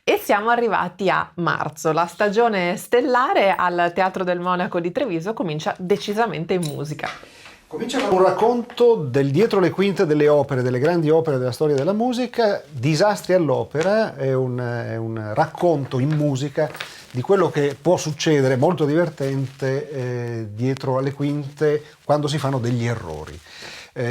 E siamo arrivati a marzo, la stagione stellare al Teatro del Monaco di Treviso comincia decisamente in musica. Comincia con un racconto del dietro le quinte delle opere, delle grandi opere della storia della musica. Disastri all'opera è un racconto in musica di quello che può succedere, molto divertente, dietro alle quinte quando si fanno degli errori.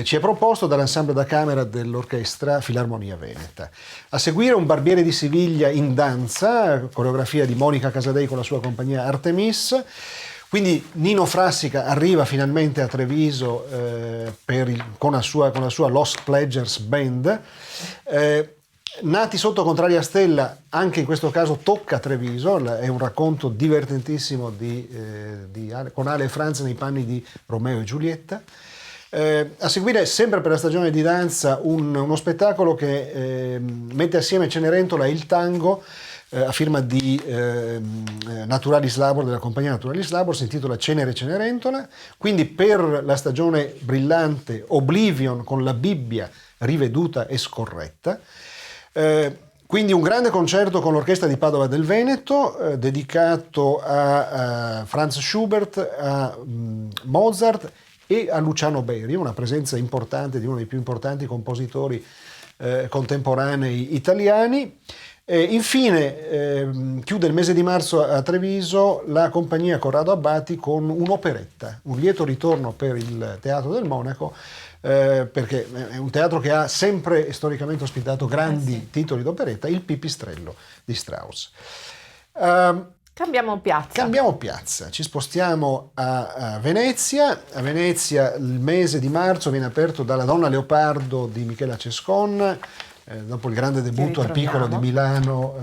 Ci è proposto dall'ensemble da camera dell'Orchestra Filarmonia Veneta. A seguire un Barbiere di Siviglia in danza, coreografia di Monica Casadei con la sua compagnia Artemis. Quindi Nino Frassica arriva finalmente a Treviso con la sua Lost Pledgers Band. Nati sotto contraria stella, anche in questo caso tocca Treviso, è un racconto divertentissimo con Ale e Franz nei panni di Romeo e Giulietta. A seguire, sempre per la stagione di danza, uno spettacolo che mette assieme Cenerentola e il tango, a firma di Naturalis Labor, della compagnia Naturalis Labor, si intitola Cenere Cenerentola. Quindi per la stagione brillante Oblivion con la Bibbia riveduta e scorretta. Quindi un grande concerto con l'Orchestra di Padova del Veneto, dedicato a Franz Schubert, a Mozart e a Luciano Berio, una presenza importante di uno dei più importanti compositori contemporanei italiani. Infine chiude il mese di marzo a Treviso la compagnia Corrado Abbati con un'operetta, un lieto ritorno per il Teatro del Monaco, perché è un teatro che ha sempre storicamente ospitato grandi titoli d'operetta, il Pipistrello di Strauss. Cambiamo piazza, ci spostiamo a Venezia. A Venezia il mese di marzo viene aperto dalla Donna Leopardo di Michela Cescon. Dopo il grande debutto al Piccolo di Milano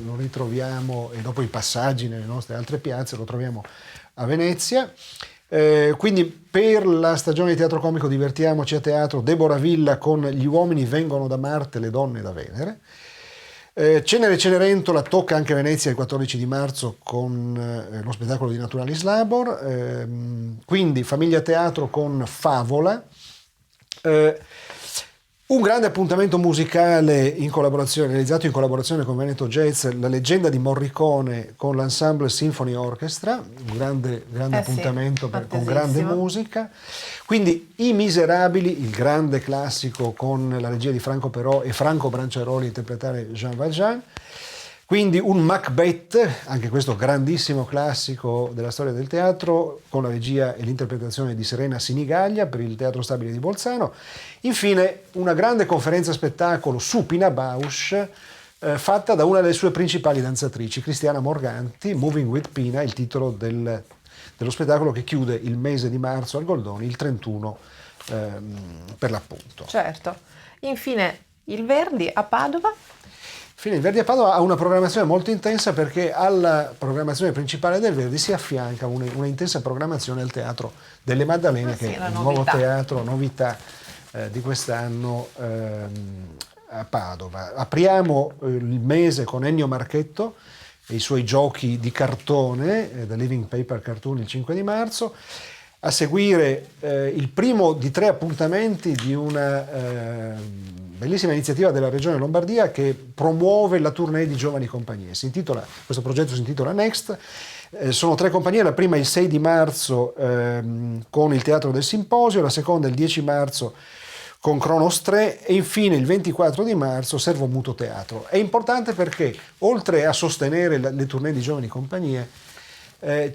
lo ritroviamo, e dopo i passaggi nelle nostre altre piazze lo troviamo a Venezia. Quindi per la stagione di teatro comico Divertiamoci a teatro, Deborah Villa con Gli uomini vengono da Marte, le donne da Venere. Cenere Cenerentola tocca anche Venezia il 14 di marzo con lo spettacolo di Naturalis Labor. Quindi Famiglia Teatro con Favola. Un grande appuntamento musicale realizzato in collaborazione con Veneto Jazz, La leggenda di Morricone con l'Ensemble Symphony Orchestra, un grande appuntamento con grande musica. Quindi I Miserabili, il grande classico con la regia di Franco Però e Franco Branciaroli a interpretare Jean Valjean. Quindi un Macbeth, anche questo grandissimo classico della storia del teatro, con la regia e l'interpretazione di Serena Sinigaglia per il Teatro Stabile di Bolzano. Infine una grande conferenza spettacolo su Pina Bausch, fatta da una delle sue principali danzatrici, Cristiana Morganti, Moving with Pina, il titolo dello spettacolo che chiude il mese di marzo al Goldoni, il 31 per l'appunto. Certo. Infine il Verdi a Padova. Il Verdi a Padova ha una programmazione molto intensa, perché alla programmazione principale del Verdi si affianca una intensa programmazione al Teatro delle Maddalene, che è il nuovo teatro, novità di quest'anno a Padova. Apriamo il mese con Ennio Marchetto e i suoi giochi di cartone, The Living Paper Cartoon, il 5 di marzo. A seguire il primo di 3 appuntamenti di una bellissima iniziativa della Regione Lombardia che promuove la tournée di giovani compagnie. Questo progetto si intitola Next. Sono 3 compagnie, la prima il 6 di marzo con il Teatro del Simposio, la seconda il 10 marzo con Cronos 3 e infine il 24 di marzo Servo Muto Teatro. È importante perché, oltre a sostenere le tournée di giovani compagnie,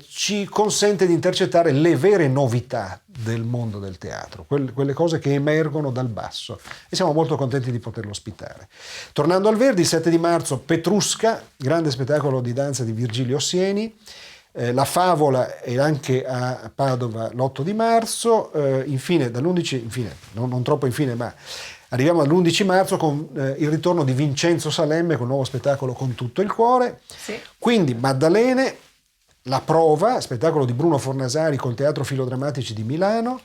ci consente di intercettare le vere novità del mondo del teatro, quelle cose che emergono dal basso, e siamo molto contenti di poterlo ospitare. Tornando al Verdi, il 7 di marzo Petrusca, grande spettacolo di danza di Virgilio Sieni, La Favola è anche a Padova l'8 di marzo, infine non troppo infine, ma arriviamo all'11 marzo con il ritorno di Vincenzo Salemme con un nuovo spettacolo Con tutto il cuore. Quindi Maddalene, La Prova, spettacolo di Bruno Fornasari col Teatro Filodrammatici di Milano.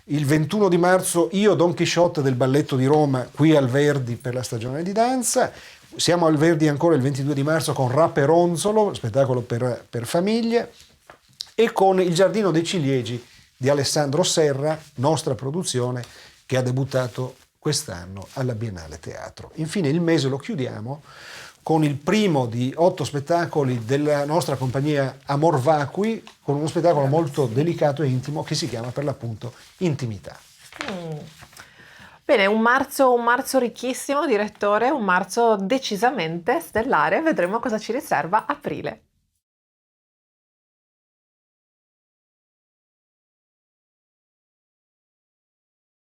Il 21 di marzo Io Don Chisciotte del Balletto di Roma, qui al Verdi per la stagione di danza. Siamo al Verdi ancora il 22 di marzo con Raperonzolo, spettacolo per famiglie, e con Il Giardino dei Ciliegi di Alessandro Serra, nostra produzione, che ha debuttato quest'anno alla Biennale Teatro. Infine il mese lo chiudiamo con il primo di 8 spettacoli della nostra compagnia Amor Vacui, con uno spettacolo molto delicato e intimo che si chiama per l'appunto Intimità. Bene, un marzo ricchissimo, direttore, un marzo decisamente stellare, vedremo cosa ci riserva aprile.